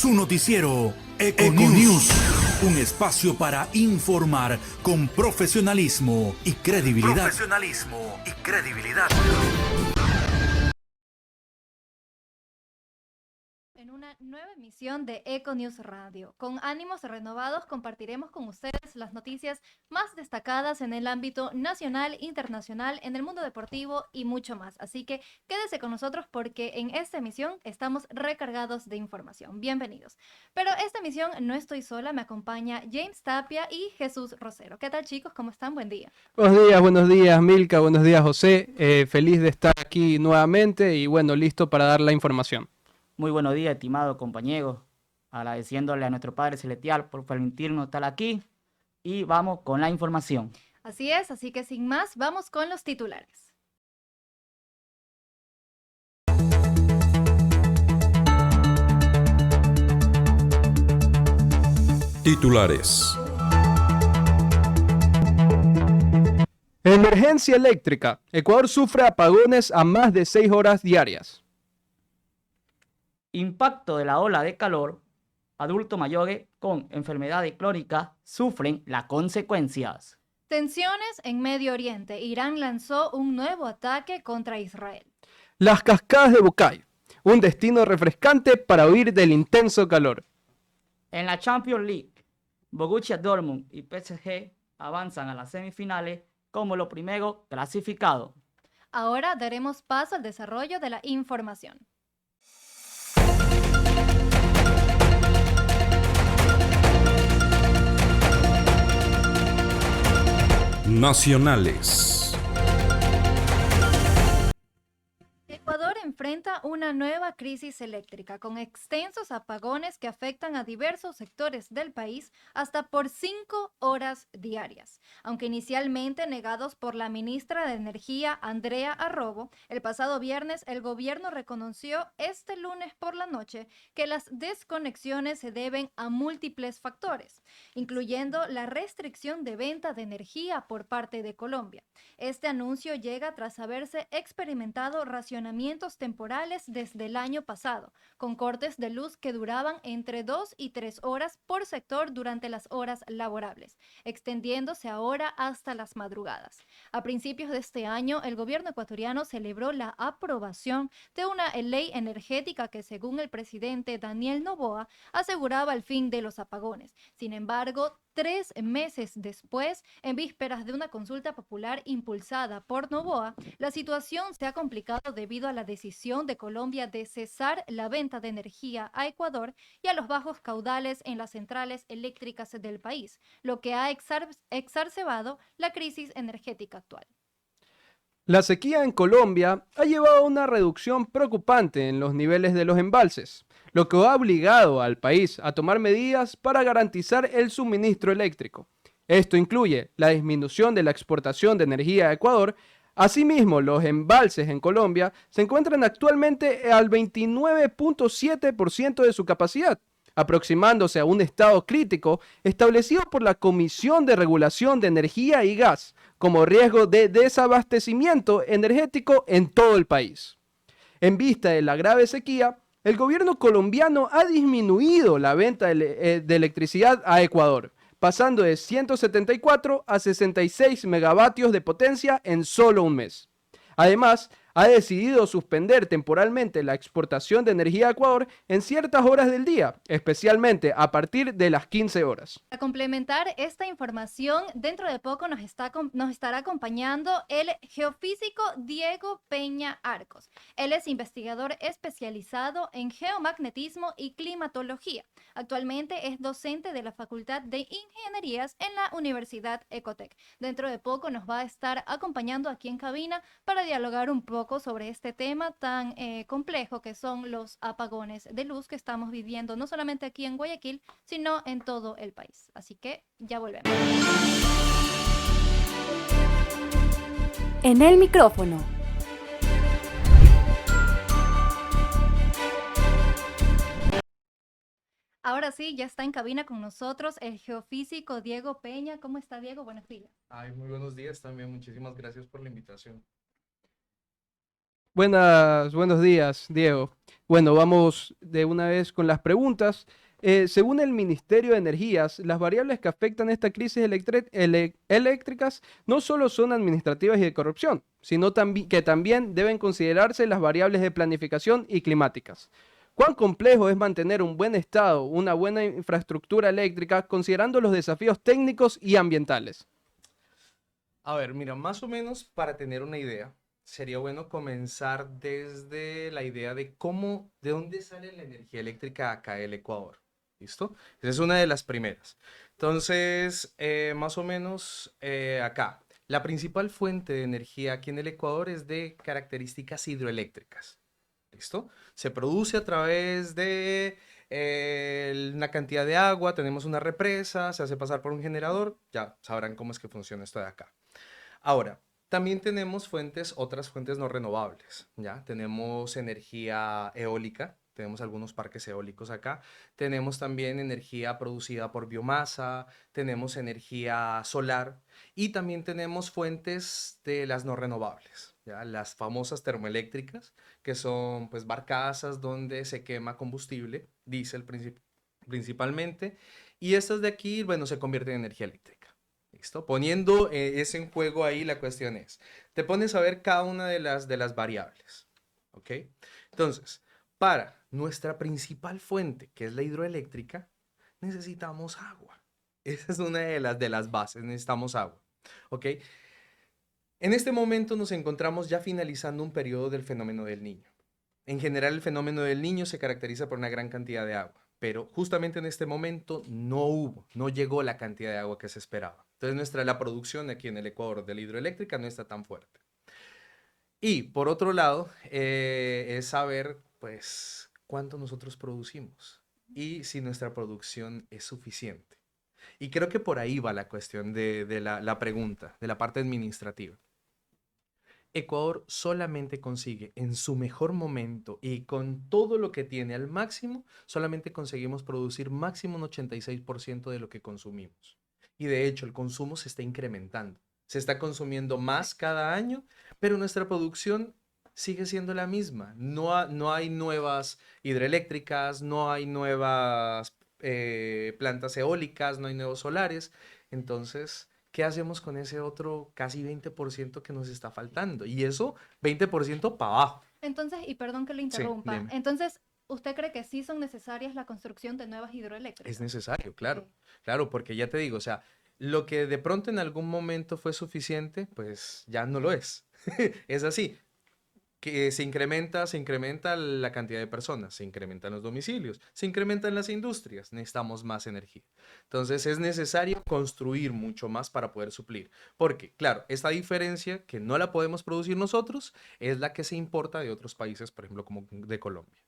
Su noticiero Econews, un espacio para informar con profesionalismo y credibilidad. En una nueva emisión de Econews Radio. Con ánimos renovados compartiremos con ustedes las noticias más destacadas en el ámbito nacional, internacional, en el mundo deportivo y mucho más. Así que quédese con nosotros porque en esta emisión estamos recargados de información. Bienvenidos. Pero esta emisión no estoy sola, me acompaña James Tapia y Jesús Rosero. ¿Qué tal, chicos? ¿Cómo están? Buen día. Buenos días Milka, buenos días José. Feliz de estar aquí nuevamente y bueno, listo para dar la información. Muy buenos días, estimado compañero. Agradeciéndole a nuestro Padre Celestial por permitirnos estar aquí. Y vamos con la información. Así es, así que sin más, vamos con los titulares. Titulares. Emergencia eléctrica. Ecuador sufre apagones a más de 6 horas diarias. Impacto de la ola de calor. Adultos mayores con enfermedades crónicas sufren las consecuencias. Tensiones en Medio Oriente. Irán lanzó un nuevo ataque contra Israel. Las cascadas de Bucay. Un destino refrescante para huir del intenso calor. En la Champions League, Borussia Dortmund y PSG avanzan a las semifinales como los primeros clasificados. Ahora daremos paso al desarrollo de la información. Nacionales. Ecuador enfrenta una nueva crisis eléctrica con extensos apagones que afectan a diversos sectores del país hasta por 5 horas diarias. Aunque inicialmente negados por la ministra de Energía, Andrea Arrobo, el pasado viernes el gobierno reconoció este lunes por la noche que las desconexiones se deben a múltiples factores, incluyendo la restricción de venta de energía por parte de Colombia. Este anuncio llega tras haberse experimentado racionamientos temporales desde el año pasado, con cortes de luz que duraban entre 2 y 3 horas por sector durante las horas laborables, extendiéndose ahora hasta las madrugadas. A principios de este año, el gobierno ecuatoriano celebró la aprobación de una ley energética que, según el presidente Daniel Noboa, aseguraba el fin de los apagones. Sin embargo, 3 meses después, en vísperas de una consulta popular impulsada por Noboa, la situación se ha complicado debido a la decisión de Colombia de cesar la venta de energía a Ecuador y a los bajos caudales en las centrales eléctricas del país, lo que ha exacerbado la crisis energética actual. La sequía en Colombia ha llevado a una reducción preocupante en los niveles de los embalses, lo que ha obligado al país a tomar medidas para garantizar el suministro eléctrico. Esto incluye la disminución de la exportación de energía a Ecuador. Asimismo, los embalses en Colombia se encuentran actualmente al 29.7% de su capacidad, aproximándose a un estado crítico establecido por la Comisión de Regulación de Energía y Gas, como riesgo de desabastecimiento energético en todo el país. En vista de la grave sequía, el gobierno colombiano ha disminuido la venta de electricidad a Ecuador, pasando de 174 a 66 megavatios de potencia en solo un mes. Además, ha decidido suspender temporalmente la exportación de energía a Ecuador en ciertas horas del día, especialmente a partir de las 15 horas. Para complementar esta información, dentro de poco nos estará acompañando el geofísico Diego Peña Arcos. Él es investigador especializado en geomagnetismo y climatología. Actualmente es docente de la Facultad de Ingenierías en la Universidad Ecotec. Dentro de poco nos va a estar acompañando aquí en cabina para dialogar un poco sobre este tema tan complejo que son los apagones de luz que estamos viviendo no solamente aquí en Guayaquil, sino en todo el país. Así que ya volvemos. En el micrófono. Ahora sí, ya está en cabina con nosotros el geofísico Diego Peña. ¿Cómo está, Diego? Buenos días. Ay, muy buenos días también. Muchísimas gracias por la invitación. Buenos días, Diego. Bueno, vamos de una vez con las preguntas. Según el Ministerio de Energías, las variables que afectan esta crisis eléctricas no solo son administrativas y de corrupción, sino que también deben considerarse las variables de planificación y climáticas. ¿Cuán complejo es mantener un buen estado, una buena infraestructura eléctrica, considerando los desafíos técnicos y ambientales? A ver, mira, más o menos para tener una idea, sería bueno comenzar desde la idea de de dónde sale la energía eléctrica acá en el Ecuador. ¿Listo? Esa es una de las primeras. Entonces, más o menos acá, la principal fuente de energía aquí en el Ecuador es de características hidroeléctricas. ¿Listo? Se produce a través de una cantidad de agua, tenemos una represa, se hace pasar por un generador, ya sabrán cómo es que funciona esto de acá. Ahora, también tenemos otras fuentes no renovables, ¿ya? Tenemos energía eólica, tenemos algunos parques eólicos acá, tenemos también energía producida por biomasa, tenemos energía solar y también tenemos fuentes de las no renovables, ¿ya? Las famosas termoeléctricas, que son pues barcazas donde se quema combustible, diésel principalmente, y estas de aquí, bueno, se convierten en energía eléctrica. ¿Listo? Poniendo eso en juego ahí, la cuestión es, te pones a ver cada una de las variables, ¿ok? Entonces, para nuestra principal fuente, que es la hidroeléctrica, necesitamos agua. Esa es una de las bases, necesitamos agua, ¿ok? En este momento nos encontramos ya finalizando un periodo del fenómeno del Niño. En general, el fenómeno del Niño se caracteriza por una gran cantidad de agua, pero justamente en este momento no llegó la cantidad de agua que se esperaba. Entonces, la producción aquí en el Ecuador de la hidroeléctrica no está tan fuerte. Y por otro lado, es saber, pues, cuánto nosotros producimos y si nuestra producción es suficiente. Y creo que por ahí va la cuestión de la pregunta, de la parte administrativa. Ecuador solamente consigue en su mejor momento y con todo lo que tiene al máximo, solamente conseguimos producir máximo un 86% de lo que consumimos. Y de hecho el consumo se está incrementando. Se está consumiendo más cada año, pero nuestra producción sigue siendo la misma. No hay nuevas hidroeléctricas, no hay nuevas plantas eólicas, no hay nuevos solares. Entonces, ¿qué hacemos con ese otro casi 20% que nos está faltando? Y eso, 20% para abajo. Entonces, y perdón que le interrumpa, dime. entonces, ¿usted cree que sí son necesarias la construcción de nuevas Es hidroeléctricas? necesario, claro. Ok. Claro, porque ya te digo, o sea, lo que de pronto en algún momento fue suficiente, pues ya no lo es. Es así. Que se incrementa la cantidad de personas, se incrementan los domicilios, se incrementan las industrias, necesitamos más energía. Entonces es necesario construir mucho más para poder suplir. Porque, claro, esta diferencia que no la podemos producir nosotros es la que se importa de otros países, por ejemplo, como de Colombia.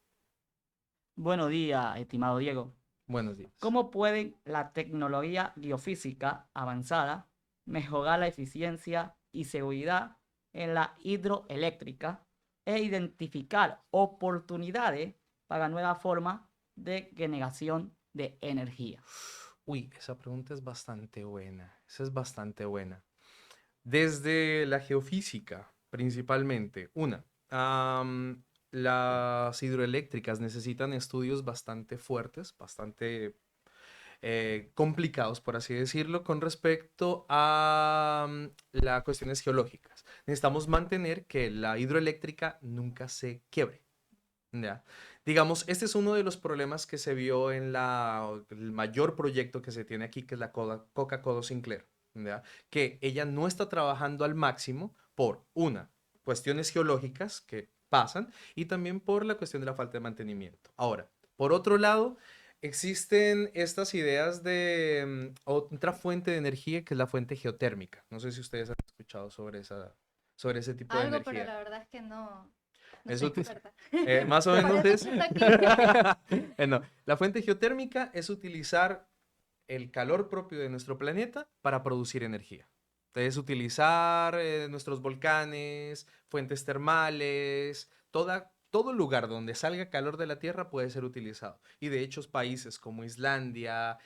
Buenos días, estimado Diego. Buenos días. ¿Cómo puede la tecnología geofísica avanzada mejorar la eficiencia y seguridad en la hidroeléctrica e identificar oportunidades para nuevas formas de generación de energía? Uy, esa pregunta es bastante buena. Esa es bastante buena. Desde la geofísica, principalmente, las hidroeléctricas necesitan estudios bastante fuertes, bastante complicados, por así decirlo, con respecto a las cuestiones geológicas. Necesitamos mantener que la hidroeléctrica nunca se quiebre. ¿Ya? Digamos, este es uno de los problemas que se vio en el mayor proyecto que se tiene aquí, que es la Coca-Cola Sinclair, ¿ya? Que ella no está trabajando al máximo por, cuestiones geológicas que pasan y también por la cuestión de la falta de mantenimiento. Ahora, por otro lado, existen estas ideas de otra fuente de energía que es la fuente geotérmica. No sé si ustedes han escuchado sobre ese tipo de Algo, pero energía. la verdad es que no Es soy útil. experta. Más o menos Por es. eso está aquí. Bueno, la fuente geotérmica es utilizar el calor propio de nuestro planeta para producir energía. Es utilizar nuestros volcanes, fuentes termales, todo lugar donde salga calor de la Tierra puede ser utilizado. Y de hecho países como Islandia,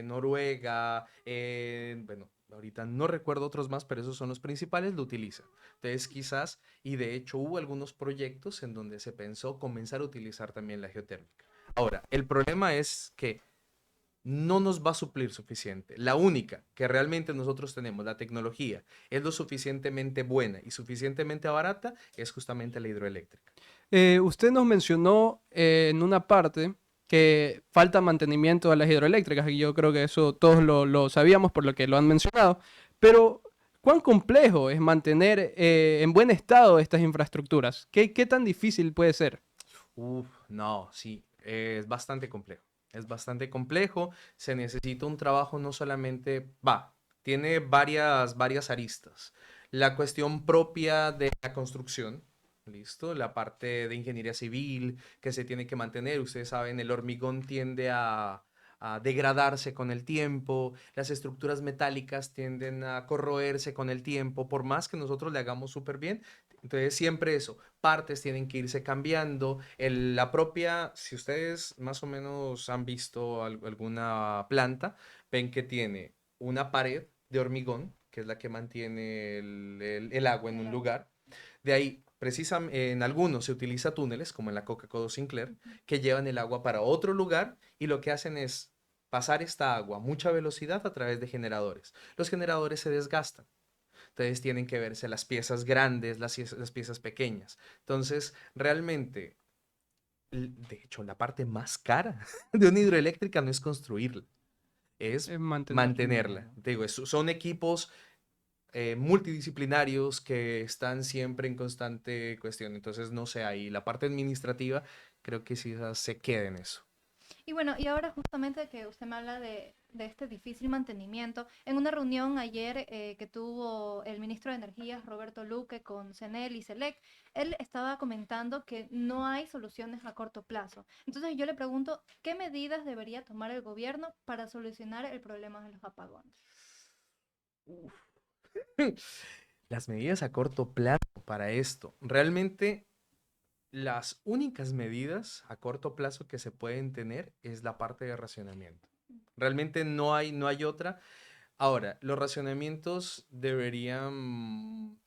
Noruega, bueno, ahorita no recuerdo otros más, pero esos son los principales, lo utilizan. Entonces quizás, y de hecho hubo algunos proyectos en donde se pensó comenzar a utilizar también la geotérmica. Ahora, el problema es que no nos va a suplir suficiente. La única que realmente nosotros tenemos, la tecnología, es lo suficientemente buena y suficientemente barata, es justamente la hidroeléctrica. Usted nos mencionó en una parte que falta mantenimiento a las hidroeléctricas, y yo creo que eso todos lo sabíamos por lo que lo han mencionado, pero ¿cuán complejo es mantener en buen estado estas infraestructuras? ¿Qué tan difícil puede ser? Uf, no, sí, es bastante complejo. Es bastante complejo, se necesita un trabajo no solamente, tiene varias aristas. La cuestión propia de la construcción, ¿listo? La parte de ingeniería civil que se tiene que mantener. Ustedes saben, el hormigón tiende a degradarse con el tiempo, las estructuras metálicas tienden a corroerse con el tiempo, por más que nosotros le hagamos súper bien. Entonces, siempre eso, partes tienen que irse cambiando. La propia, si ustedes más o menos han visto alguna planta, ven que tiene una pared de hormigón, que es la que mantiene el agua en un lugar. De ahí, precisamente, en algunos se utiliza túneles, como en la Coca-Cola Sinclair, que llevan el agua para otro lugar y lo que hacen es pasar esta agua a mucha velocidad a través de generadores. Los generadores se desgastan. Entonces tienen que verse las piezas grandes, las piezas pequeñas. Entonces, realmente, de hecho, la parte más cara de una hidroeléctrica no es construirla, es Mantener. mantenerla. Te digo, son equipos multidisciplinarios que están siempre en constante cuestión. Entonces, no sé, ahí la parte administrativa creo que sí se queda en eso. Y bueno, y ahora justamente que usted me habla de este difícil mantenimiento, en una reunión ayer que tuvo el ministro de Energías, Roberto Luque, con CENEL y SELEC, él estaba comentando que no hay soluciones a corto plazo. Entonces yo le pregunto, ¿qué medidas debería tomar el gobierno para solucionar el problema de los apagones? Las medidas a corto plazo para esto. Realmente las únicas medidas a corto plazo que se pueden tener es la parte de racionamiento. Realmente no hay otra. Ahora, los racionamientos deberían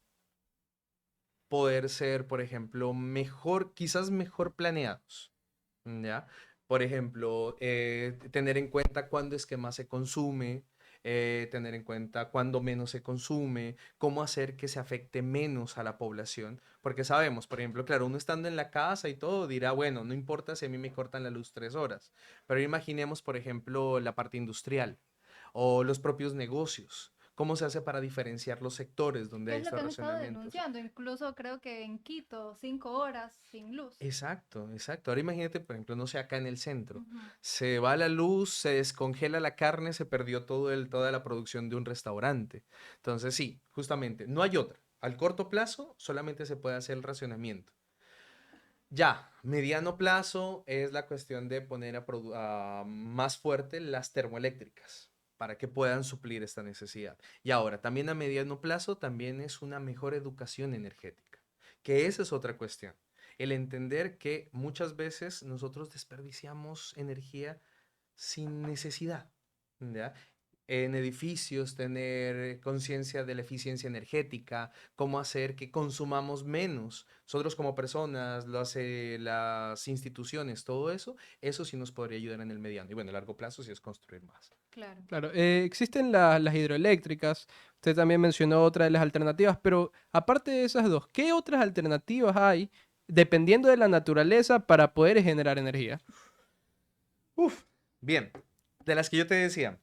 poder ser, por ejemplo, quizás mejor planeados, ¿ya? Por ejemplo, tener en cuenta cuándo es que más se consume, tener en cuenta cuándo menos se consume, cómo hacer que se afecte menos a la población, porque sabemos, por ejemplo, claro, uno estando en la casa y todo dirá, bueno, no importa si a mí me cortan la luz 3 horas, pero imaginemos, por ejemplo, la parte industrial o los propios negocios. ¿Cómo se hace para diferenciar los sectores donde ¿Qué hay es lo estos que han estado racionamientos? denunciando? Incluso creo que en Quito, 5 horas sin luz. Exacto, exacto. Ahora imagínate, por ejemplo, no sé, acá en el centro, Ujú. se va la luz, se descongela la carne, se perdió toda la producción de un restaurante. Entonces, sí, justamente, no hay otra. Al corto plazo solamente se puede hacer el racionamiento. Ya, mediano plazo es la cuestión de poner a más fuerte las termoeléctricas para que puedan suplir esta necesidad. Y ahora, también a mediano plazo también es una mejor educación energética, que esa es otra cuestión. El entender que muchas veces nosotros desperdiciamos energía sin necesidad, ¿ya? En edificios, tener conciencia de la eficiencia energética, cómo hacer que consumamos menos. Nosotros como personas, las instituciones, todo eso sí nos podría ayudar en el mediano. Y bueno, a largo plazo sí es construir más. Claro. Claro, existen las hidroeléctricas, usted también mencionó otra de las alternativas, pero aparte de esas dos, ¿qué otras alternativas hay dependiendo de la naturaleza para poder generar energía? Uf, bien, de las que yo te decía,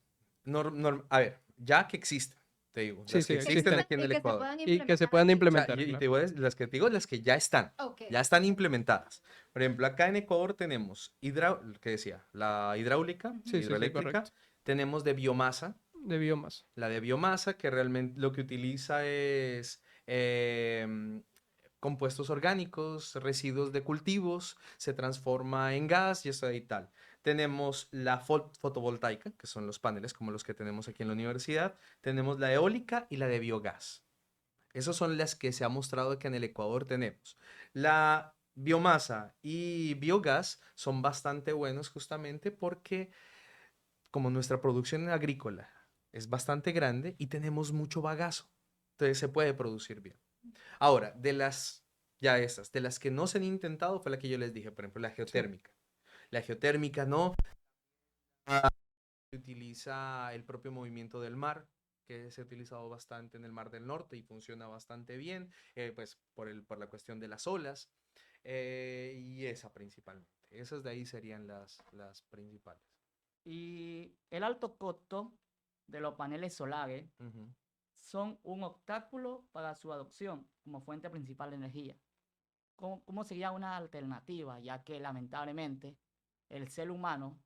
a ver, ya que existen, te digo, Sí, las sí, que existen existen aquí en Y el que se Ecuador. puedan y que se implementar puedan aquí. O sea, implementar, y te claro. las que te digo, las que Ok. ya están implementadas. Por ejemplo, acá en Ecuador tenemos, ¿qué decía? La hidráulica, Ujú. Sí, sí, sí, hidroeléctrica, correcto. tenemos de biomasa, De biomas. la de biomasa, que realmente lo que utiliza es compuestos orgánicos, residuos de cultivos, se transforma en gas y eso y tal. Tenemos la fotovoltaica, que son los paneles como los que tenemos aquí en la universidad. Tenemos la eólica y la de biogás. Esas son las que se ha mostrado que en el Ecuador tenemos. La biomasa y biogás son bastante buenos justamente porque como nuestra producción agrícola es bastante grande y tenemos mucho bagazo. Entonces se puede producir bien. Ahora, de las que no se han intentado fue la que yo les dije, por ejemplo, la geotérmica. La geotérmica no utiliza el propio movimiento del mar, que se ha utilizado bastante en el Mar del Norte y funciona bastante bien, pues por la cuestión de las olas, y esa principalmente. Esas de ahí serían las principales. Y el alto costo de los paneles solares Ujú. son un obstáculo para su adopción como fuente principal de energía. ¿Cómo sería una alternativa? Ya que lamentablemente el ser humano,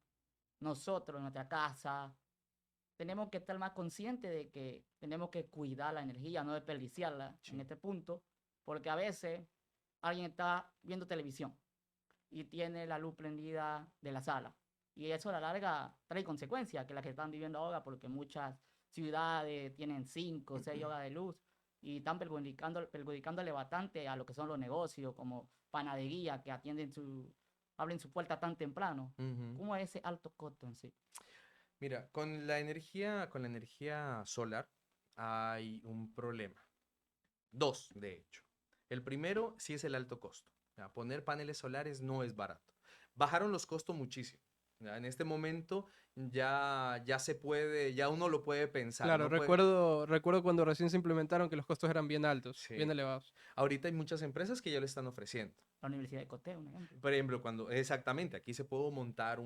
nosotros en nuestra casa, tenemos que estar más conscientes de que tenemos que cuidar la energía, no desperdiciarla en este punto, porque a veces alguien está viendo televisión y tiene la luz prendida de la sala. Y eso a la larga trae consecuencias, que las que están viviendo ahora, porque muchas ciudades tienen 5 o 6 horas de luz y están perjudicándole bastante a lo que son los negocios, como panadería, que abren su puerta tan temprano. Ujú. ¿Cómo es ese alto costo en sí? Mira, con la energía solar hay un problema. Dos, de hecho. El primero sí es el alto costo. Ya, poner paneles solares no es barato. Bajaron los costos muchísimo. Ya, en este momento ya se puede, ya uno lo puede pensar. Claro, Uno puede, recuerdo cuando recién se implementaron que los costos eran bien altos, bien sí. elevados. Ahorita hay muchas empresas que ya lo están ofreciendo. La Universidad de Coté, un ejemplo. Por ejemplo, exactamente, aquí se puede montar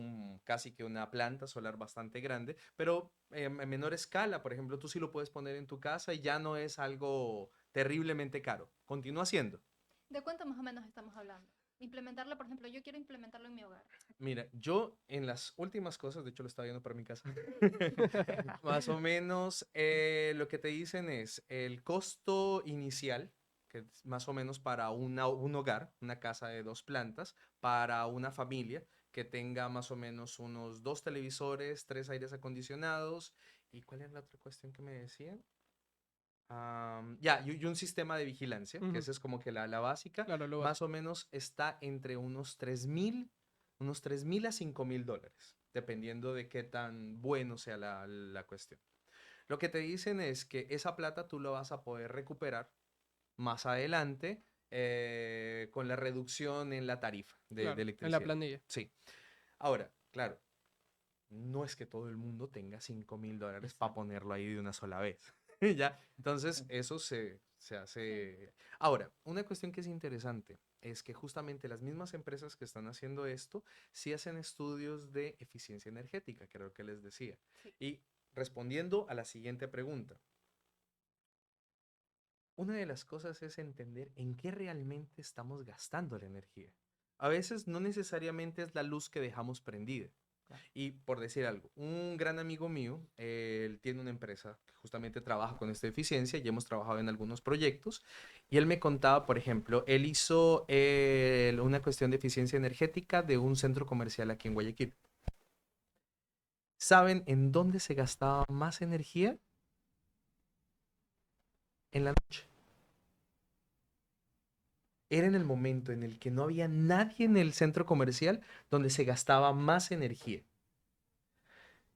casi que una planta solar bastante grande, pero en menor escala. Por ejemplo, tú sí lo puedes poner en tu casa y ya no es algo terriblemente caro. Continúa siendo. ¿De cuánto más o menos estamos hablando? Implementarlo, por ejemplo, yo quiero implementarlo en mi hogar. Mira, yo en las últimas cosas, de hecho lo estaba viendo para mi casa, más o menos lo que te dicen es el costo inicial, que es más o menos para un hogar, una casa de 2 plantas, para una familia que tenga más o menos unos 2 televisores, 3 aires acondicionados. ¿Y cuál era la otra cuestión que me decían? Y un sistema de vigilancia, que Ujú. esa es como que la básica, Claro, lo más básico. o menos está entre unos 3.000 a $5.000, dependiendo de qué tan bueno sea la cuestión. Lo que te dicen es que esa plata tú lo vas a poder recuperar más adelante con la reducción en la tarifa de Claro, en la electricidad. planilla. Sí. Ahora, claro, no es que todo el mundo tenga $5.000 para ponerlo ahí de una sola vez. ¿Ya? Entonces, eso se hace. Ahora, una cuestión que es interesante es que justamente las mismas empresas que están haciendo esto sí hacen estudios de eficiencia energética, que era lo que les decía. Sí. Y respondiendo a la siguiente pregunta, una de las cosas es entender en qué realmente estamos gastando la energía. A veces no necesariamente es la luz que dejamos prendida. Claro. Y por decir algo, un gran amigo mío, él tiene una empresa que justamente trabaja con esta eficiencia y hemos trabajado en algunos proyectos. Y él me contaba, por ejemplo, él hizo una cuestión de eficiencia energética de un centro comercial aquí en Guayaquil. ¿Saben en dónde se gastaba más energía? En la noche. Era en el momento en el que no había nadie en el centro comercial donde se gastaba más energía.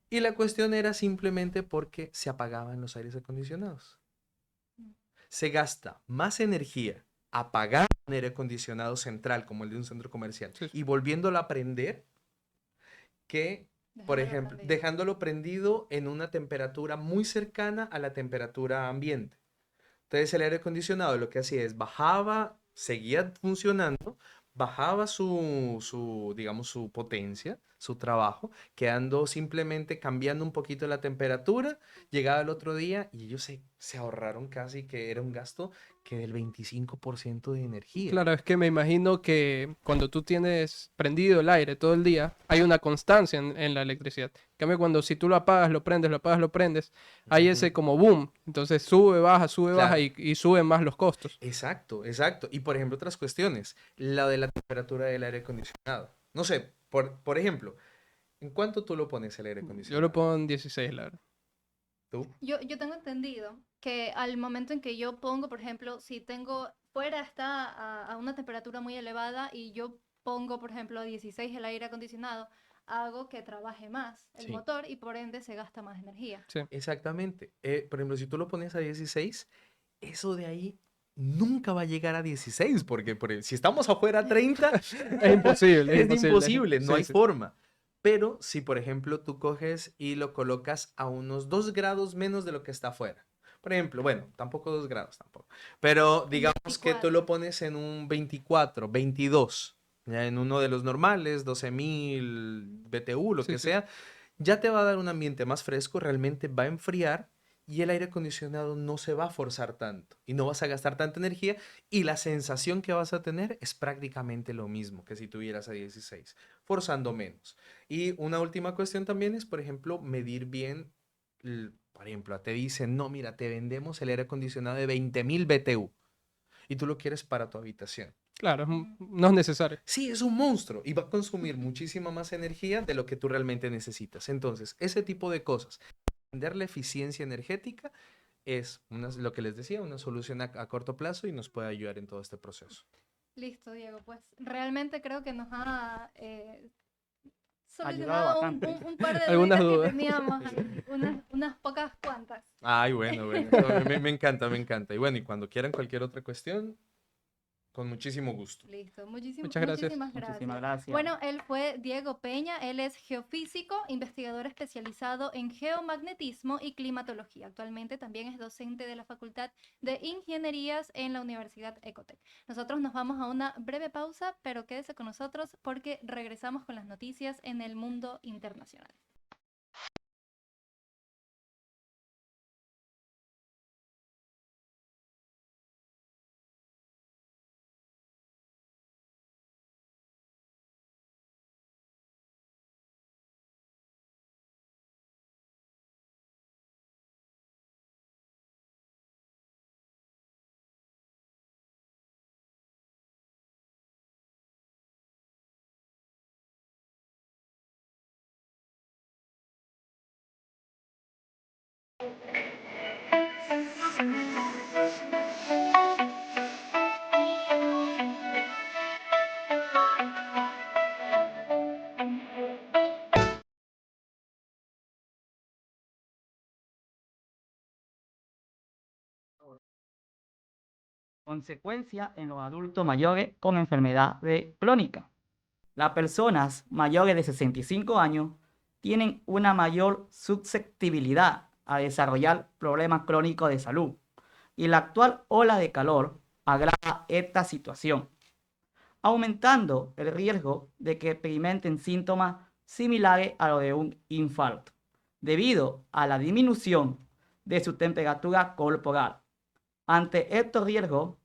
Y la cuestión era simplemente porque se apagaban los aires acondicionados. Se gasta más energía apagar un aire acondicionado central como el de un centro comercial Sí, sí. y volviéndolo a prender que, por Dejándolo ejemplo, prendido. dejándolo prendido en una temperatura muy cercana a la temperatura ambiente. Entonces el aire acondicionado lo que hacía es bajaba, seguía funcionando, bajaba digamos, su potencia, su trabajo, quedando simplemente cambiando un poquito la temperatura, llegaba el otro día y ellos se ahorraron casi que era un gasto que del 25% de energía. Claro, es que me imagino que cuando tú tienes prendido el aire todo el día, hay una constancia en la electricidad. En cambio, cuando si tú lo apagas, lo prendes, lo apagas, lo prendes, hay ese Ujú. como boom. Entonces sube, baja Claro. y suben más los costos. Exacto, exacto. Y por ejemplo, otras cuestiones, la de la temperatura del aire acondicionado. No sé, por ejemplo, ¿en cuánto tú lo pones el aire Yo lo acondicionado? pongo en 16, la verdad. ¿Tú? Yo tengo entendido que al momento en que yo pongo, por ejemplo, si tengo fuera está a una temperatura muy elevada y yo pongo, por ejemplo, a 16 el aire acondicionado, hago que trabaje más el Sí. motor y por ende se gasta más energía. Exactamente. Por ejemplo, si tú lo pones a 16, eso de ahí nunca va a llegar a 16, porque si estamos afuera a 30, Es imposible. es imposible, no Sí, hay sí. forma. Pero si, por ejemplo, tú coges y lo colocas a unos 2 grados menos de lo que está afuera. Por ejemplo, bueno, tampoco 2 grados tampoco. Pero digamos que tú 24. lo pones en un 24, 22, ya en uno de los normales, 12.000 BTU, lo Sí, que sí. sea, ya te va a dar un ambiente más fresco, realmente va a enfriar y el aire acondicionado no se va a forzar tanto y no vas a gastar tanta energía y la sensación que vas a tener es prácticamente lo mismo que si tuvieras a 16, forzando menos. Y una última cuestión también es, por ejemplo, medir bien, por ejemplo, te dicen, no, mira, te vendemos el aire acondicionado de 20.000 BTU y tú lo quieres para tu habitación. Claro, no es necesario. Sí, es un monstruo y va a consumir muchísima más energía de lo que tú realmente necesitas. Entonces, ese tipo de cosas, entender la eficiencia energética es lo que les decía, una solución a corto plazo y nos puede ayudar en todo este proceso. Listo, Diego, pues realmente creo que nos ha Ayudado solucionado bastante. un par de Algunas dudas que dudas. teníamos ahí, unas pocas cuantas. Ay, bueno, bueno, no, me encanta, me encanta. Y bueno, y cuando quieran cualquier otra cuestión, con muchísimo gusto. Listo, Muchas gracias. muchísimas gracias. Muchísimas gracias. Bueno, él fue Diego Peña, él es geofísico, investigador especializado en geomagnetismo y climatología. Actualmente también es docente de la Facultad de Ingenierías en la Universidad Ecotec. Nosotros nos vamos a una breve pausa, pero quédese con nosotros porque regresamos con las noticias en el mundo internacional. Consecuencia en los adultos mayores con enfermedad crónica. Las personas mayores de 65 años tienen una mayor susceptibilidad a desarrollar problemas crónicos de salud y la actual ola de calor agrava esta situación, aumentando el riesgo de que experimenten síntomas similares a los de un infarto, debido a la disminución de su temperatura corporal. Ante estos riesgos,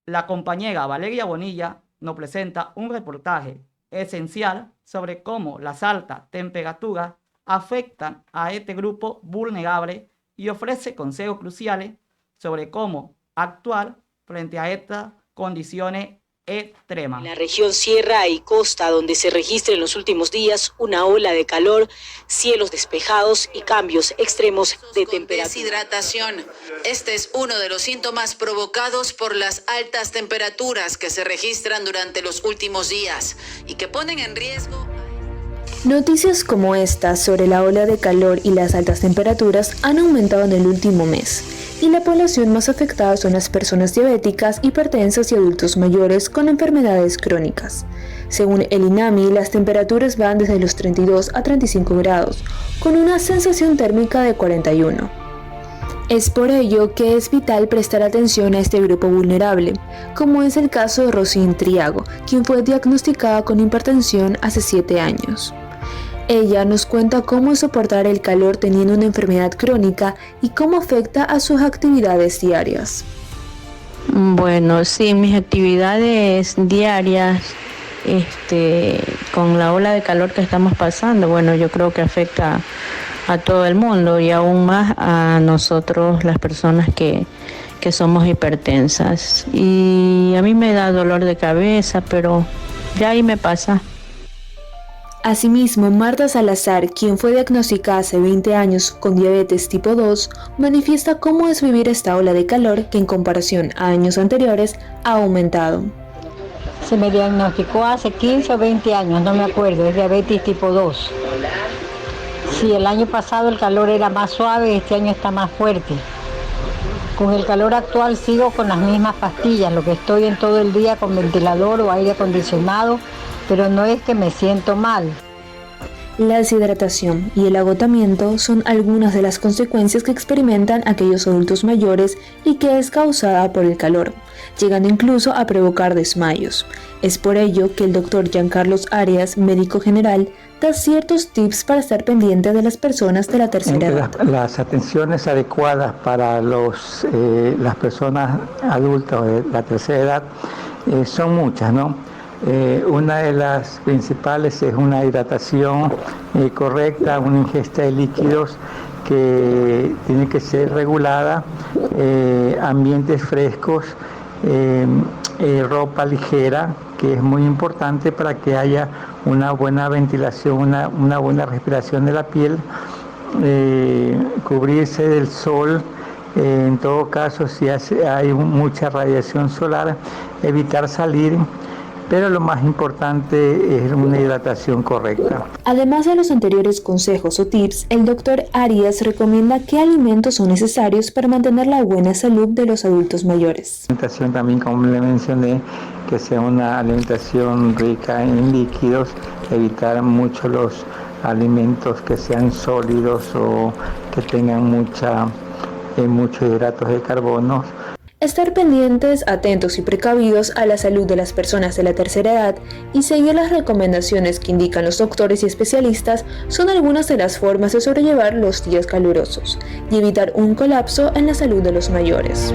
la compañera Valeria Bonilla nos presenta un reportaje esencial sobre cómo las altas temperaturas afectan a este grupo vulnerable y ofrece consejos cruciales sobre cómo actuar frente a estas condiciones extremas. En la región sierra y costa, donde se registra en los últimos días una ola de calor, cielos despejados y cambios extremos de temperatura. Deshidratación. Este es uno de los síntomas provocados por las altas temperaturas que se registran durante los últimos días y que ponen en riesgo. Noticias como esta sobre la ola de calor y las altas temperaturas han aumentado en el último mes, y la población más afectada son las personas diabéticas, hipertensas y adultos mayores con enfermedades crónicas. Según el INAMI, las temperaturas van desde los 32 a 35 grados, con una sensación térmica de 41. Es por ello que es vital prestar atención a este grupo vulnerable, como es el caso de Rosín Triago, quien fue diagnosticada con hipertensión hace 7 años. Ella nos cuenta cómo es soportar el calor teniendo una enfermedad crónica y cómo afecta a sus actividades diarias. Bueno, sí, mis actividades diarias, con la ola de calor que estamos pasando, bueno, yo creo que afecta a todo el mundo y aún más a nosotros, las personas que somos hipertensas. Y a mí me da dolor de cabeza, pero ya ahí me pasa. Asimismo, Marta Salazar, quien fue diagnosticada hace 20 años con diabetes tipo 2, manifiesta cómo es vivir esta ola de calor que en comparación a años anteriores ha aumentado. Se me diagnosticó hace 15 o 20 años, no me acuerdo, es diabetes tipo 2. Sí, el año pasado el calor era más suave, este año está más fuerte. Con el calor actual sigo con las mismas pastillas, lo que estoy en todo el día con ventilador o aire acondicionado, pero no es que me siento mal. La deshidratación y el agotamiento son algunas de las consecuencias que experimentan aquellos adultos mayores y que es causada por el calor, llegando incluso a provocar desmayos. Es por ello que el Dr. Giancarlos Arias, médico general, da ciertos tips para estar pendiente de las personas de la tercera edad. Las atenciones adecuadas para las personas adultas de la tercera edad son muchas, ¿no? Una de las principales es una hidratación correcta, una ingesta de líquidos que tiene que ser regulada, ambientes frescos, ropa ligera, que es muy importante para que haya una buena ventilación, una buena respiración de la piel, cubrirse del sol, en todo caso si hay mucha radiación solar, evitar salir. Pero lo más importante es una hidratación correcta. Además de los anteriores consejos o tips, el Dr. Arias recomienda qué alimentos son necesarios para mantener la buena salud de los adultos mayores. La alimentación también, como le mencioné, que sea una alimentación rica en líquidos, evitar mucho los alimentos que sean sólidos o que tengan muchos hidratos de carbono. Estar pendientes, atentos y precavidos a la salud de las personas de la tercera edad y seguir las recomendaciones que indican los doctores y especialistas son algunas de las formas de sobrellevar los días calurosos y evitar un colapso en la salud de los mayores.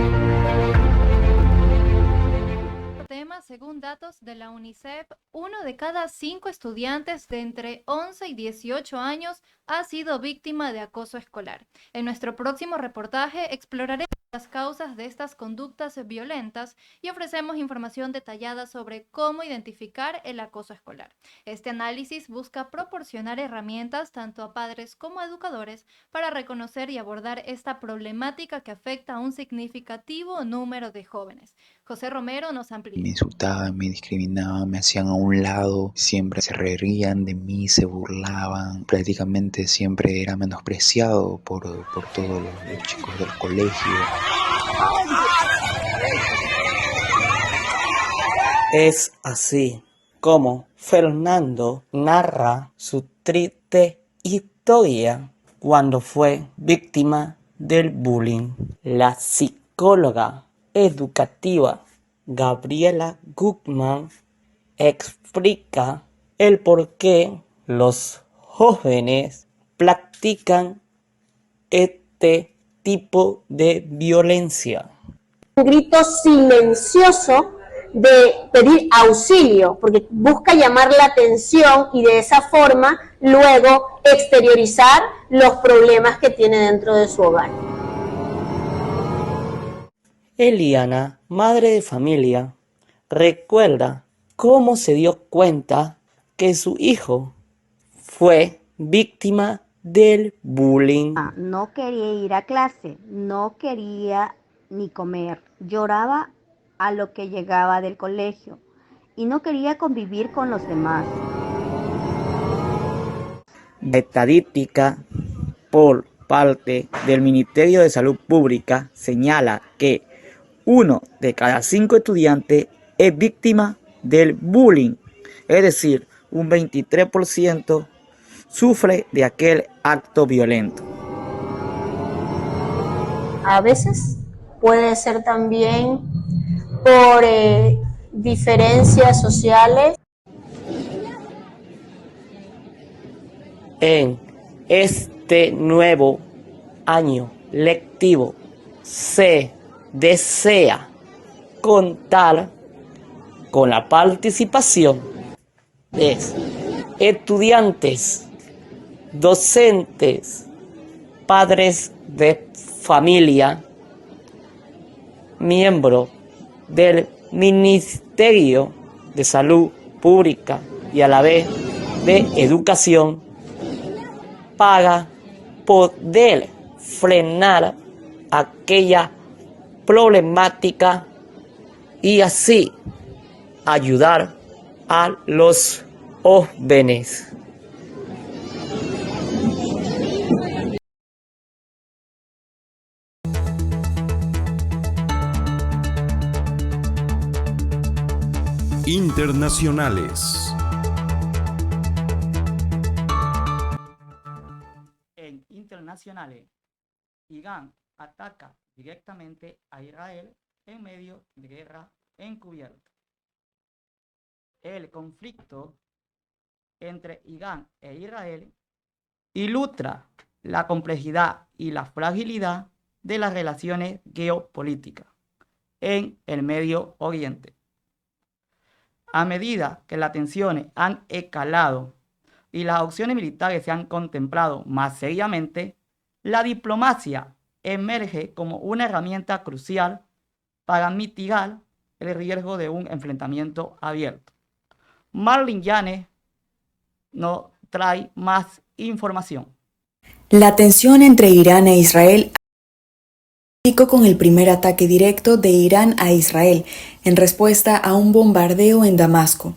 Según datos de la UNICEF, 1 de cada 5 estudiantes de entre 11 y 18 años ha sido víctima de acoso escolar. En nuestro próximo reportaje exploraremos las causas de estas conductas violentas y ofrecemos información detallada sobre cómo identificar el acoso escolar. Este análisis busca proporcionar herramientas tanto a padres como a educadores para reconocer y abordar esta problemática que afecta a un significativo número de jóvenes. José Romero nos amplía. Me insultaban, me discriminaban, me hacían a un lado, siempre se reían de mí, se burlaban, prácticamente siempre era menospreciado por todos los chicos del colegio. Es así como Fernando narra su triste historia cuando fue víctima del bullying. La psicóloga educativa Gabriela Gutman explica el por qué los jóvenes practican este tipo de violencia. Un grito silencioso de pedir auxilio, porque busca llamar la atención y de esa forma luego exteriorizar los problemas que tiene dentro de su hogar. Eliana, madre de familia, recuerda cómo se dio cuenta que su hijo fue víctima del bullying. No quería ir a clase, no quería ni comer, lloraba a lo que llegaba del colegio y no quería convivir con los demás. Estadística por parte del Ministerio de Salud Pública señala que 1 de cada 5 estudiantes es víctima del bullying, es decir, un 23% sufre de aquel acto violento. A veces puede ser también por diferencias sociales. En este nuevo año lectivo se desea contar con la participación de estudiantes, docentes, padres de familia, miembros del Ministerio de Salud Pública y a la vez de Educación para poder frenar aquella problemática y así ayudar a los jóvenes. Internacionales. En internacionales, Irán ataca directamente a Israel en medio de guerra encubierta. El conflicto entre Irán e Israel ilustra la complejidad y la fragilidad de las relaciones geopolíticas en el Medio Oriente. A medida que las tensiones han escalado y las opciones militares se han contemplado más seriamente, la diplomacia emerge como una herramienta crucial para mitigar el riesgo de un enfrentamiento abierto. Marlin Yanes nos trae más información. La tensión entre Irán e Israel con el primer ataque directo de Irán a Israel en respuesta a un bombardeo en Damasco.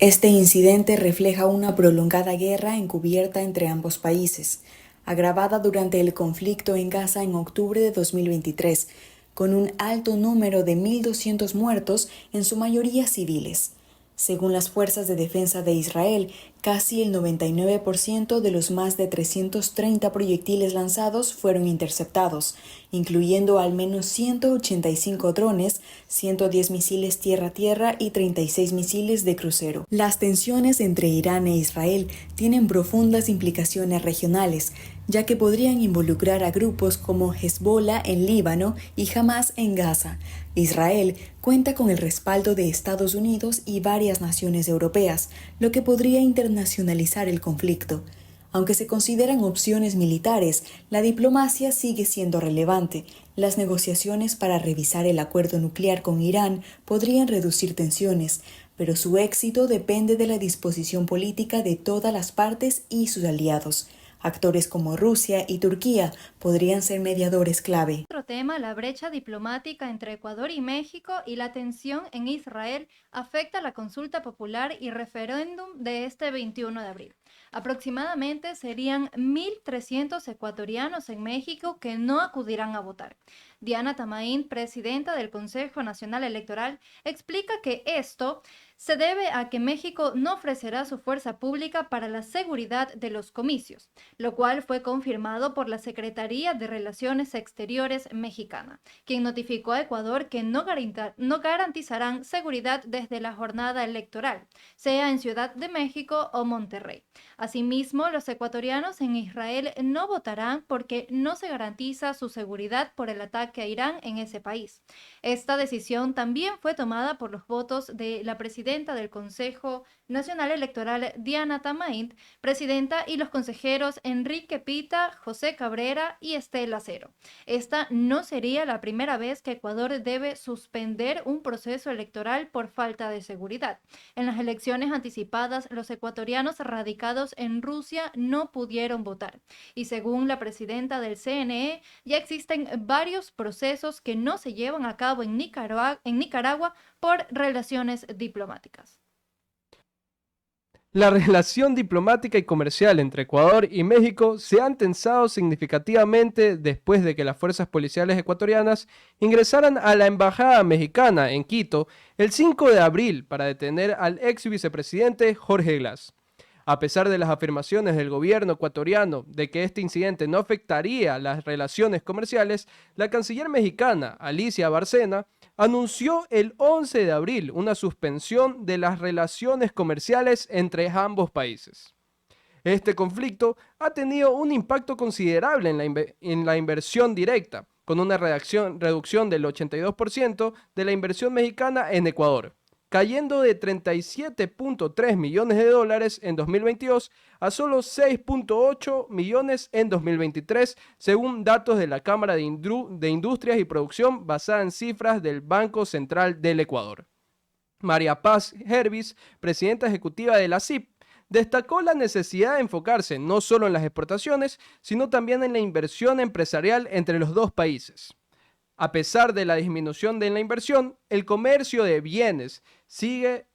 Este incidente refleja una prolongada guerra encubierta entre ambos países, agravada durante el conflicto en Gaza en octubre de 2023, con un alto número de 1.200 muertos, en su mayoría civiles. Según las fuerzas de defensa de Israel, casi el 99% de los más de 330 proyectiles lanzados fueron interceptados, incluyendo al menos 185 drones, 110 misiles tierra-tierra y 36 misiles de crucero. Las tensiones entre Irán e Israel tienen profundas implicaciones regionales, ya que podrían involucrar a grupos como Hezbollah en Líbano y Hamas en Gaza. Israel cuenta con el respaldo de Estados Unidos y varias naciones europeas, lo que podría internacionalizar el conflicto. Aunque se consideran opciones militares, la diplomacia sigue siendo relevante. Las negociaciones para revisar el acuerdo nuclear con Irán podrían reducir tensiones, pero su éxito depende de la disposición política de todas las partes y sus aliados. Actores como Rusia y Turquía podrían ser mediadores clave. Otro tema, la brecha diplomática entre Ecuador y México y la tensión en Israel afecta la consulta popular y referéndum de este 21 de abril. Aproximadamente serían 1.300 ecuatorianos en México que no acudirán a votar. Diana Tamaín, presidenta del Consejo Nacional Electoral, explica que esto se debe a que México no ofrecerá su fuerza pública para la seguridad de los comicios, lo cual fue confirmado por la Secretaría de Relaciones Exteriores mexicana, quien notificó a Ecuador que no garantizarán seguridad desde la jornada electoral, sea en Ciudad de México o Monterrey. Asimismo, los ecuatorianos en Israel no votarán porque no se garantiza su seguridad por el ataque a Irán en ese país. Esta decisión también fue tomada por los votos de la presidenta del Consejo Nacional Electoral, Diana Tamaín, presidenta, y los consejeros Enrique Pita, José Cabrera y Estela Cero. Esta no sería la primera vez que Ecuador debe suspender un proceso electoral por falta de seguridad. En las elecciones anticipadas, los ecuatorianos radicados en Rusia no pudieron votar. Y según la presidenta del CNE, ya existen varios procesos que no se llevan a cabo en Nicaragua por relaciones diplomáticas. La relación diplomática y comercial entre Ecuador y México se han tensado significativamente después de que las fuerzas policiales ecuatorianas ingresaran a la embajada mexicana en Quito el 5 de abril para detener al ex vicepresidente Jorge Glass. A pesar de las afirmaciones del gobierno ecuatoriano de que este incidente no afectaría las relaciones comerciales, la canciller mexicana, Alicia Bárcena, anunció el 11 de abril una suspensión de las relaciones comerciales entre ambos países. Este conflicto ha tenido un impacto considerable en la inversión directa, con una reducción del 82% de la inversión mexicana en Ecuador, cayendo de 37.3 millones de dólares en 2022 a solo 6.8 millones en 2023, según datos de la Cámara de Industrias y Producción basada en cifras del Banco Central del Ecuador. María Paz Hervis, presidenta ejecutiva de la CIP, destacó la necesidad de enfocarse no solo en las exportaciones, sino también en la inversión empresarial entre los dos países. A pesar de la disminución de la inversión, el comercio de bienes sigue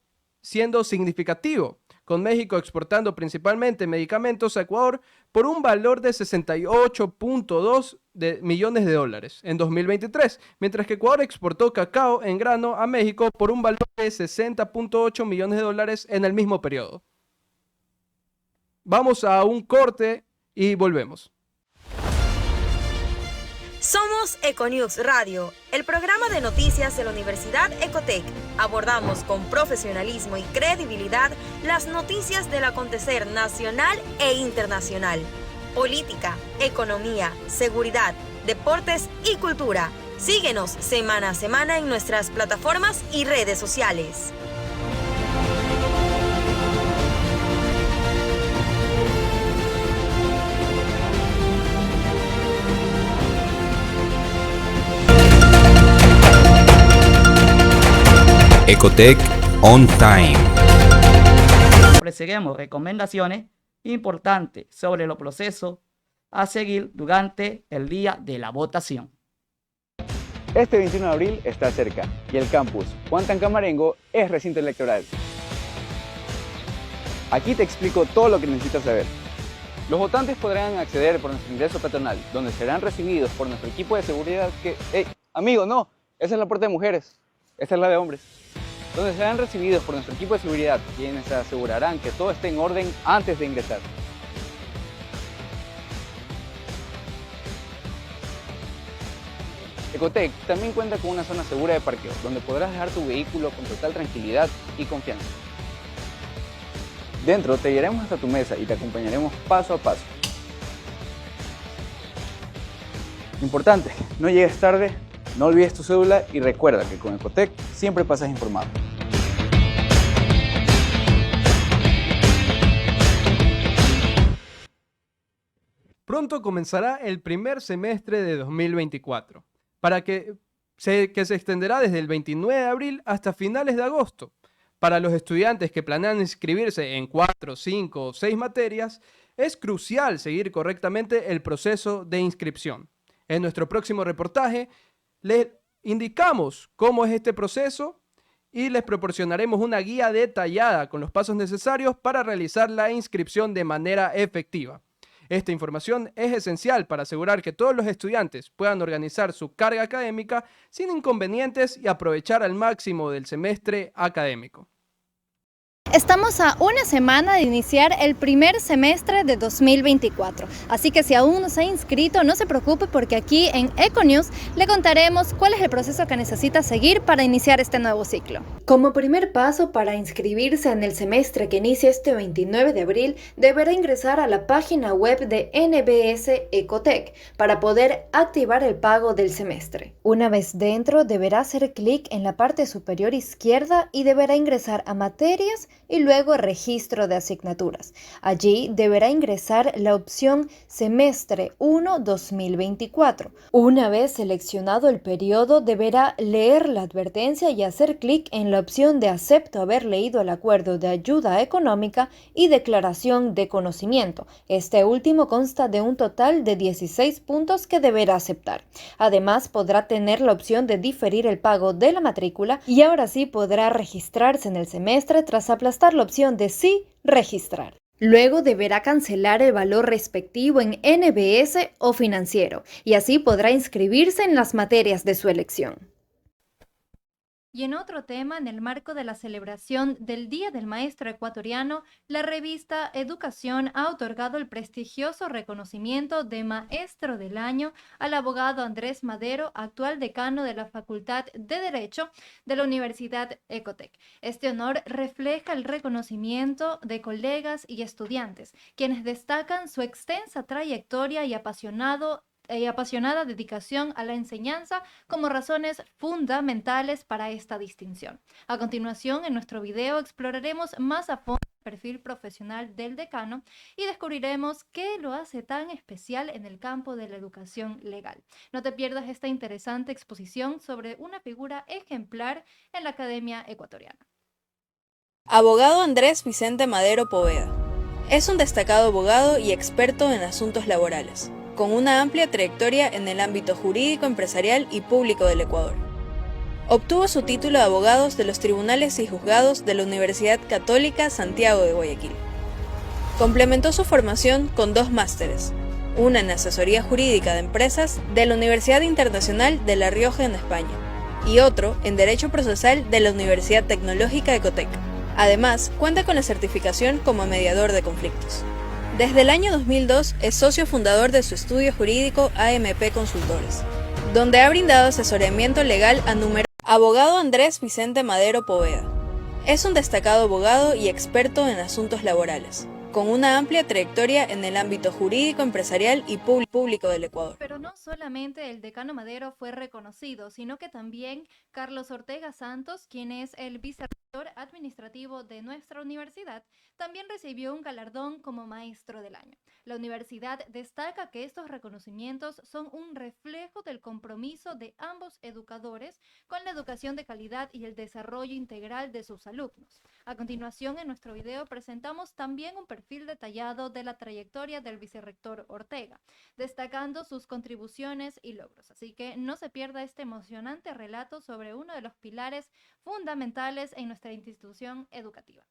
siendo significativo, con México exportando principalmente medicamentos a Ecuador por un valor de 68.2 millones de dólares en 2023, mientras que Ecuador exportó cacao en grano a México por un valor de 60.8 millones de dólares en el mismo periodo. Vamos a un corte y volvemos. Somos Econews Radio, el programa de noticias de la Universidad Ecotec. Abordamos con profesionalismo y credibilidad las noticias del acontecer nacional e internacional. Política, economía, seguridad, deportes y cultura. Síguenos semana a semana en nuestras plataformas y redes sociales. Ecotec On Time. Ofreceremos recomendaciones importantes sobre los procesos a seguir durante el día de la votación. Este 21 de abril está cerca y el campus Juan Tancamarengo es recinto electoral. Aquí te explico todo lo que necesitas saber. Los votantes podrán acceder por nuestro ingreso peatonal, donde serán recibidos por nuestro equipo de seguridad que... ¡Ey, amigo, no! Esa es la puerta de mujeres. Esta es la de hombres. Donde serán recibidos por nuestro equipo de seguridad, quienes asegurarán que todo esté en orden antes de ingresar. Ecotec también cuenta con una zona segura de parqueo, donde podrás dejar tu vehículo con total tranquilidad y confianza. Dentro te guiaremos hasta tu mesa y te acompañaremos paso a paso. Importante, no llegues tarde, no olvides tu cédula y recuerda que con Ecotec siempre pasas informado. Pronto comenzará el primer semestre de 2024, que se extenderá desde el 29 de abril hasta finales de agosto. Para los estudiantes que planean inscribirse en 4, 5 o 6 materias, es crucial seguir correctamente el proceso de inscripción. En nuestro próximo reportaje, les indicamos cómo es este proceso y les proporcionaremos una guía detallada con los pasos necesarios para realizar la inscripción de manera efectiva. Esta información es esencial para asegurar que todos los estudiantes puedan organizar su carga académica sin inconvenientes y aprovechar al máximo del semestre académico. Estamos a una semana de iniciar el primer semestre de 2024, así que si aún no se ha inscrito, no se preocupe porque aquí en Econews le contaremos cuál es el proceso que necesita seguir para iniciar este nuevo ciclo. Como primer paso para inscribirse en el semestre que inicia este 29 de abril, deberá ingresar a la página web de NBS Ecotec para poder activar el pago del semestre. Una vez dentro, deberá hacer clic en la parte superior izquierda y deberá ingresar a materias y luego registro de asignaturas. Allí deberá ingresar la opción Semestre 1 2024. Una vez seleccionado el periodo, deberá leer la advertencia y hacer clic en la opción de Acepto haber leído el acuerdo de ayuda económica y declaración de conocimiento. Este último consta de un total de 16 puntos que deberá aceptar. Además, podrá tener la opción de diferir el pago de la matrícula y ahora sí podrá registrarse en el semestre tras aplastar la opción de sí registrar. Luego deberá cancelar el valor respectivo en NBS o financiero y así podrá inscribirse en las materias de su elección. Y en otro tema, en el marco de la celebración del Día del Maestro Ecuatoriano, la revista Educación ha otorgado el prestigioso reconocimiento de Maestro del Año al abogado Andrés Madero, actual decano de la Facultad de Derecho de la Universidad Ecotec. Este honor refleja el reconocimiento de colegas y estudiantes, quienes destacan su extensa trayectoria y apasionada dedicación a la enseñanza como razones fundamentales para esta distinción. A continuación, en nuestro video exploraremos más a fondo el perfil profesional del decano y descubriremos qué lo hace tan especial en el campo de la educación legal. No te pierdas esta interesante exposición sobre una figura ejemplar en la academia ecuatoriana. Abogado Andrés Vicente Madero Poveda. Es un destacado abogado y experto en asuntos laborales. con una amplia trayectoria en el ámbito jurídico, empresarial y público del Ecuador. Obtuvo su título de abogados de los tribunales y juzgados de la Universidad Católica Santiago de Guayaquil. Complementó su formación con 2 másteres, una en asesoría jurídica de empresas de la Universidad Internacional de La Rioja en España y otro en Derecho Procesal de la Universidad Tecnológica Ecotec. Además, cuenta con la certificación como mediador de conflictos. Desde el año 2002 es socio fundador de su estudio jurídico AMP Consultores, donde ha brindado asesoramiento legal a numerosos. Abogado Andrés Vicente Madero Poveda. Es un destacado abogado y experto en asuntos laborales, con una amplia trayectoria en el ámbito jurídico, empresarial y público del Ecuador. Pero no solamente el decano Madero fue reconocido, sino que también Carlos Ortega Santos, quien es el vicerrector administrativo de nuestra universidad, también recibió un galardón como maestro del año. La universidad destaca que estos reconocimientos son un reflejo del compromiso de ambos educadores con la educación de calidad y el desarrollo integral de sus alumnos. A continuación, en nuestro video presentamos también un perfil detallado de la trayectoria del vicerrector Ortega, destacando sus contribuciones y logros. Así que no se pierda este emocionante relato sobre uno de los pilares fundamentales en nuestra institución educativa.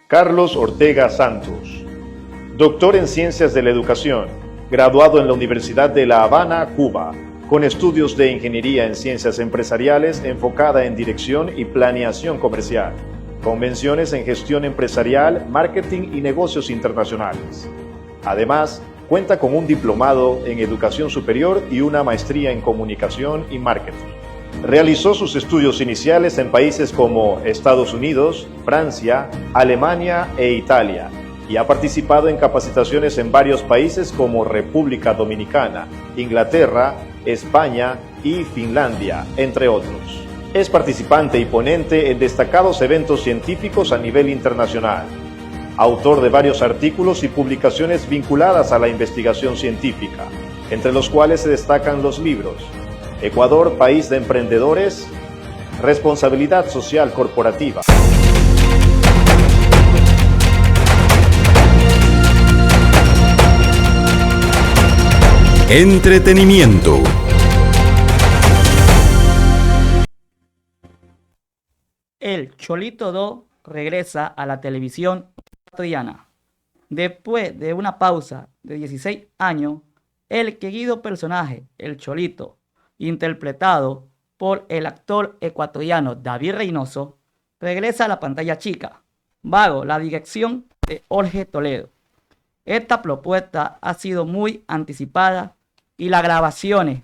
Carlos Ortega Santos, doctor en Ciencias de la Educación, graduado en la Universidad de La Habana, Cuba, con estudios de Ingeniería en Ciencias Empresariales enfocada en Dirección y Planeación Comercial, convenciones en Gestión Empresarial, Marketing y Negocios Internacionales. Además, cuenta con un diplomado en Educación Superior y una maestría en Comunicación y Marketing. Realizó sus estudios iniciales en países como Estados Unidos, Francia, Alemania e Italia, y ha participado en capacitaciones en varios países como República Dominicana, Inglaterra, España y Finlandia, entre otros. Es participante y ponente en destacados eventos científicos a nivel internacional. Autor de varios artículos y publicaciones vinculadas a la investigación científica, entre los cuales se destacan los libros Ecuador, País de Emprendedores, Responsabilidad Social Corporativa. Entretenimiento. El Cholito 2 regresa a la televisión ecuatoriana. Después de una pausa de 16 años, el querido personaje, el Cholito, interpretado por el actor ecuatoriano David Reynoso, regresa a la pantalla chica, bajo la dirección de Jorge Toledo. Esta propuesta ha sido muy anticipada y las grabaciones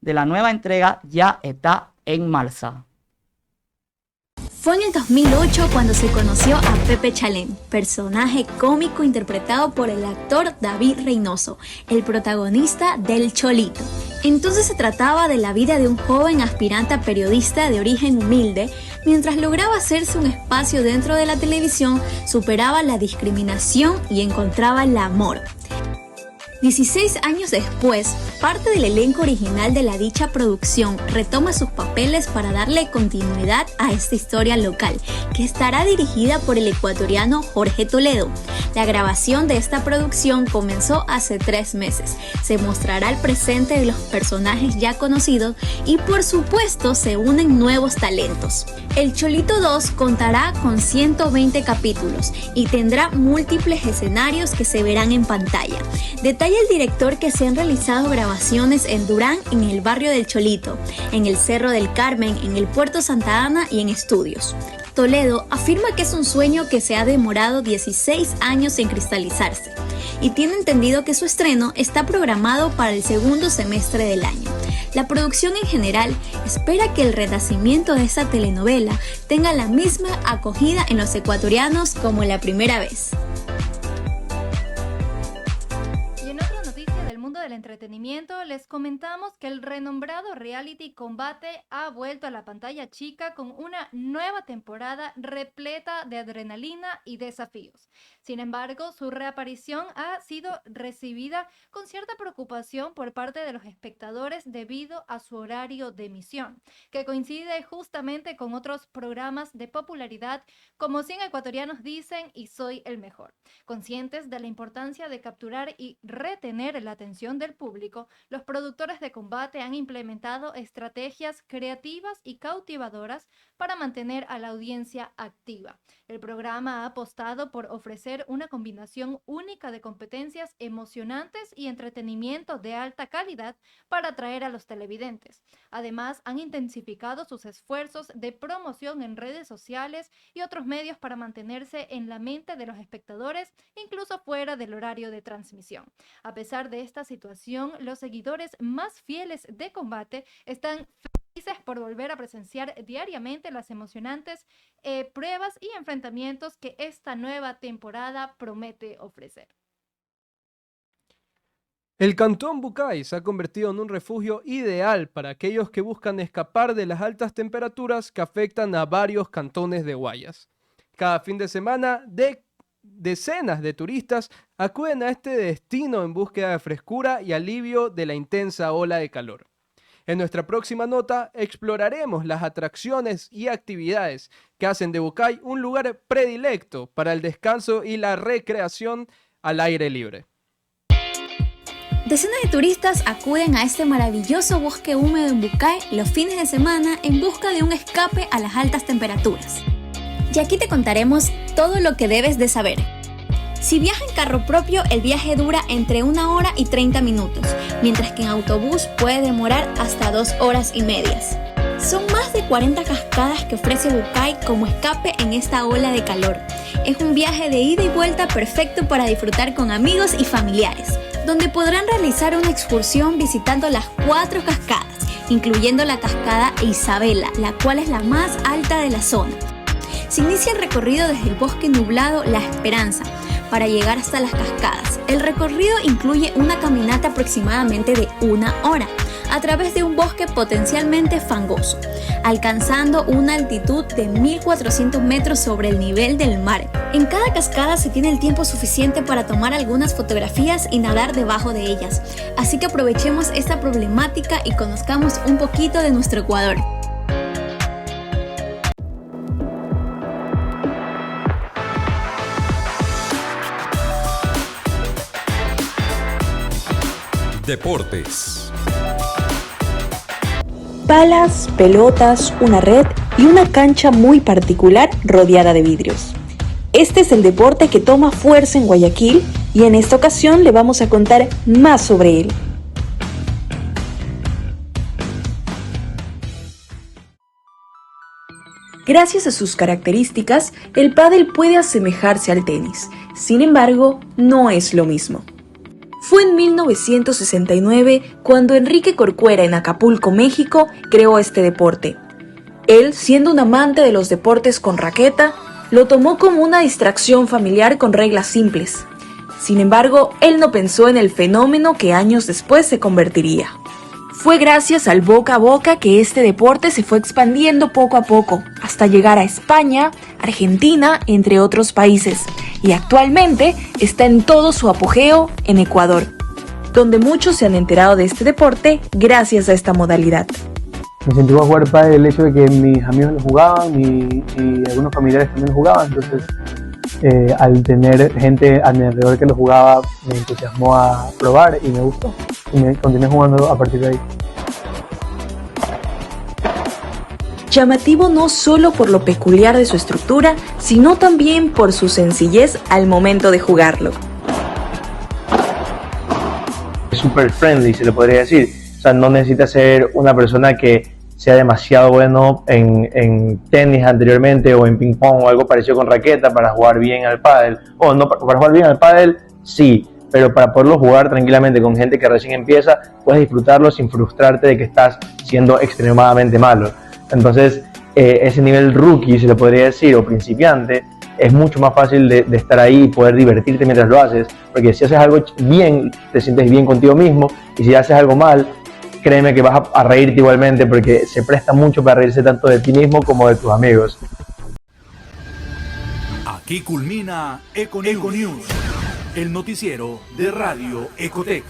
de la nueva entrega ya está en marcha. Fue en el 2008 cuando se conoció a Pepe Chalén, personaje cómico interpretado por el actor David Reynoso, el protagonista del Cholito. Entonces se trataba de la vida de un joven aspirante a periodista de origen humilde. Mientras lograba hacerse un espacio dentro de la televisión, superaba la discriminación y encontraba el amor. 16 años después, parte del elenco original de la dicha producción retoma sus papeles para darle continuidad a esta historia local, que estará dirigida por el ecuatoriano Jorge Toledo. La grabación de esta producción comenzó hace 3 meses. Se mostrará el presente de los personajes ya conocidos y por supuesto se unen nuevos talentos. El Cholito 2 contará con 120 capítulos y tendrá múltiples escenarios que se verán en pantalla. Detalla el director que se han realizado grabaciones en Durán, en el barrio del Cholito, en el Cerro del Carmen, en el Puerto Santa Ana y en estudios. Toledo afirma que es un sueño que se ha demorado 16 años en cristalizarse y tiene entendido que su estreno está programado para el segundo semestre del año. La producción en general espera que el renacimiento de esta telenovela tenga la misma acogida en los ecuatorianos como la primera vez. Del entretenimiento, les comentamos que el renombrado reality Combate ha vuelto a la pantalla chica con una nueva temporada repleta de adrenalina y desafíos. Sin embargo, su reaparición ha sido recibida con cierta preocupación por parte de los espectadores debido a su horario de emisión, que coincide justamente con otros programas de popularidad como 100 ecuatorianos dicen y Soy el mejor, conscientes de la importancia de capturar y retener la atención atención del público, los productores de combate han implementado estrategias creativas y cautivadoras para mantener a la audiencia activa. El programa ha apostado por ofrecer una combinación única de competencias emocionantes y entretenimiento de alta calidad para atraer a los televidentes. Además, han intensificado sus esfuerzos de promoción en redes sociales y otros medios para mantenerse en la mente de los espectadores, incluso fuera del horario de transmisión. A pesar de esta situación, los seguidores más fieles de combate están felices por volver a presenciar diariamente las emocionantes pruebas y enfrentamientos que esta nueva temporada promete ofrecer. El Cantón Bucay se ha convertido en un refugio ideal para aquellos que buscan escapar de las altas temperaturas que afectan a varios cantones de Guayas. Cada fin de semana, decenas de turistas acuden a este destino en búsqueda de frescura y alivio de la intensa ola de calor. En nuestra próxima nota exploraremos las atracciones y actividades que hacen de Bucay un lugar predilecto para el descanso y la recreación al aire libre. Decenas de turistas acuden a este maravilloso bosque húmedo en Bucay los fines de semana en busca de un escape a las altas temperaturas. Y aquí te contaremos todo lo que debes de saber. Si viajas en carro propio, el viaje dura entre 1 hora y 30 minutos, mientras que en autobús puede demorar hasta 2 horas y medias. Son más de 40 cascadas que ofrece Bucay como escape en esta ola de calor. Es un viaje de ida y vuelta perfecto para disfrutar con amigos y familiares, donde podrán realizar una excursión visitando las 4 cascadas, incluyendo la cascada Isabela, la cual es la más alta de la zona. Se inicia el recorrido desde el bosque nublado La Esperanza para llegar hasta las cascadas. El recorrido incluye una caminata aproximadamente de 1 hora a través de un bosque potencialmente fangoso, alcanzando una altitud de 1400 metros sobre el nivel del mar. En cada cascada se tiene el tiempo suficiente para tomar algunas fotografías y nadar debajo de ellas, así que aprovechemos esta problemática y conozcamos un poquito de nuestro Ecuador. Deportes. Palas, pelotas, una red y una cancha muy particular rodeada de vidrios. Este es el deporte que toma fuerza en Guayaquil y en esta ocasión le vamos a contar más sobre él. Gracias a sus características, el pádel puede asemejarse al tenis. Sin embargo, no es lo mismo. Fue en 1969 cuando Enrique Corcuera en Acapulco, México, creó este deporte. Él, siendo un amante de los deportes con raqueta, lo tomó como una distracción familiar con reglas simples. Sin embargo, él no pensó en el fenómeno que años después se convertiría. Fue gracias al boca a boca que este deporte se fue expandiendo poco a poco, hasta llegar a España, Argentina, entre otros países, y actualmente está en todo su apogeo en Ecuador, donde muchos se han enterado de este deporte gracias a esta modalidad. Me incentivó a jugar pádel el hecho de que mis amigos lo jugaban y algunos familiares también lo jugaban, entonces al tener gente a mi alrededor que lo jugaba me entusiasmó a probar y me gustó y me continué jugando a partir de ahí. Llamativo no solo por lo peculiar de su estructura, sino también por su sencillez al momento de jugarlo. Es súper friendly, se le podría decir. O sea, no necesita ser una persona que sea demasiado bueno en tenis anteriormente o en ping pong o algo parecido con raqueta para jugar bien al pádel. O no, para jugar bien al pádel, sí, pero para poderlo jugar tranquilamente con gente que recién empieza, puedes disfrutarlo sin frustrarte de que estás siendo extremadamente malo. Entonces, ese nivel rookie, se le podría decir, o principiante, es mucho más fácil de estar ahí y poder divertirte mientras lo haces, porque si haces algo bien, te sientes bien contigo mismo, y si haces algo mal, créeme que vas a reírte igualmente, porque se presta mucho para reírse tanto de ti mismo como de tus amigos. Aquí culmina Econews, el noticiero de Radio Ecotec.